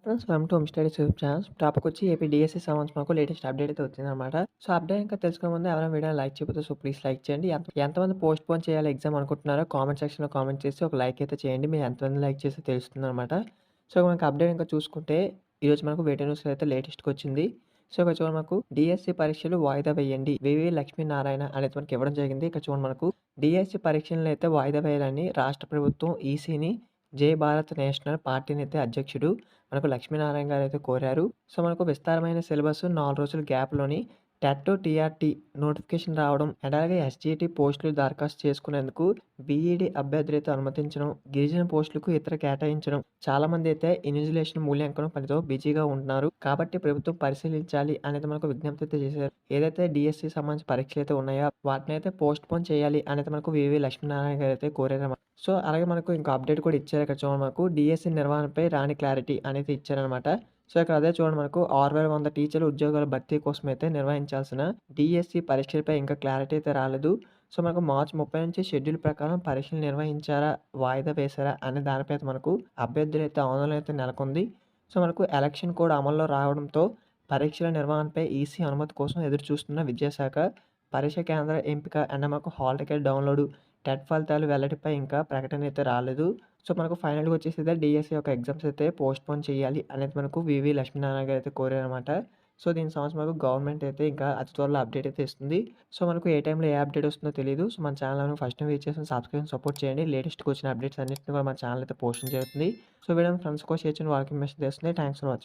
Friends welcome to home studies YouTube channel. Topic వచ్చి AP DSC సంబంధించి మనకు latest update అయితే వచ్చిందనమాట. సో అప్డేట్ ఇంకా తెలుసుకునే ముందు ఎవరైనా వీడియోని లైక్ చేయకపోతే సో ప్లీజ్ లైక్ చేయండి. ఎంతమంది పోస్ట్ పోన్ చేయాలి ఎగ్జామ్ అనుకుంటున్నారో కామెంట్ సెక్షన్లో కామెంట్ చేసి ఒక లైక్ అయితే చేయండి. మీరు ఎంతమంది లైక్ చేస్తే తెలుస్తుంది అనమాట. సో మనకు అప్డేట్ ఇంకా చూసుకుంటే ఈరోజు మనకు వేటే న్యూస్ అయితే లేటెస్ట్గా వచ్చింది. సో ఇక్కడ చూడండి మనకు డిఎస్సి పరీక్షలు వాయిదా వేయండి వివి లక్ష్మీనారాయణ అనేది మనకి ఇవ్వడం జరిగింది. ఇక్కడ చూడండి మనకు డిఎస్సి పరీక్షలను అయితే వాయిదా వేయాలని రాష్ట్ర ప్రభుత్వం ఈసీని జై భారత్ నేషనల్ పార్టీని అయితే అధ్యక్షుడు మనకు లక్ష్మీనారాయణ గారు అయితే కోరారు. సో మనకు విస్తారమైన సిలబస్ 4 రోజుల గ్యాప్‌లోని టెట్, టీఆర్‌టీ నోటిఫికేషన్ రావడం అండ్ అలాగే ఎస్‌జీటీ పోస్టులు దరఖాస్తు చేసుకునేందుకు బీఈడీ అభ్యర్థులైతే అనుమతించడం, గిరిజన పోస్టులకు ఇతర కేటాయించడం. చాలామంది అయితే ఇన్విజిలేషన్ మూల్యాంకనం పనితో బిజీగా ఉంటున్నారు. కాబట్టి ప్రభుత్వం పరిశీలించాలి అనేది మనకు విజ్ఞప్తి అయితే చేశారు. ఏదైతే డీఎస్సీ సంబంధించిన పరీక్షలు అయితే ఉన్నాయో వాటినైతే పోస్ట్ పోన్ చేయాలి అనేది మనకు వివి లక్ష్మీనారాయణ గారు అయితే కోరారన్నమాట. సో అలాగే మనకు ఇంకో అప్డేట్ కూడా ఇచ్చారు. ఇక్కడ చూడండి మనకు డీఎస్సీ నిర్వహణపై రాని క్లారిటీ అనేది ఇచ్చారనమాట. సో ఇక్కడ అదే చూడండి మనకు 6100 టీచర్ల ఉద్యోగాల భర్తీ కోసం అయితే నిర్వహించాల్సిన డిఎస్సి పరీక్షలపై ఇంకా క్లారిటీ అయితే రాలేదు. సో మనకు మార్చి 30 నుంచి షెడ్యూల్ ప్రకారం పరీక్షలు నిర్వహించారా, వాయిదా వేశారా అనే దానిపై అయితే మనకు అభ్యర్థులైతే ఆందోళన అయితే నెలకొంది. సో మనకు ఎలక్షన్ కూడా అమల్లో రావడంతో పరీక్షల నిర్వహణపై ఈసీ అనుమతి కోసం ఎదురు చూస్తున్న విద్యాశాఖ పరీక్ష కేంద్ర ఎంపిక అండ్ మనకు హాల్ టికెట్ డౌన్లోడ్, టెట్ ఫలితాలు వెల్లడిపై ఇంకా ప్రకటన అయితే రాలేదు. సో మనకు ఫైనల్‌గా వచ్చేసి అయితే డీఎస్సీ యొక్క ఎగ్జామ్స్ అయితే పోస్ట్‌పోన్ చేయాలి అనేది మనకు వివి లక్ష్మీనారాయణ గారు అయితే కోరారనమాట. సో దీనికి సంబంధించి మనకు గవర్నమెంట్ అయితే ఇంకా అతి త్వరలో అప్డేట్ అయితే ఇస్తుంది. సో మనకు ఏ టైంలో ఏ అప్డేట్ వస్తుందో తెలీదు. సో మన ఛానల్‌ని ఫస్ట్ టైం విజిట్ చేసిన సబ్స్క్రైబ్ సపోర్ట్ చేయండి. లేటెస్ట్‌గా వచ్చిన అప్డేట్స్ అన్నిటిని కూడా మన ఛానల్ అయితే పోస్టింగ్ జరుగుతుంది. సో వీడియోని ఫ్రెండ్స్‌కో షేర్ చేయండి. వాళ్ళకి మెసేజ్ చేస్తుంది. Thanks for watching.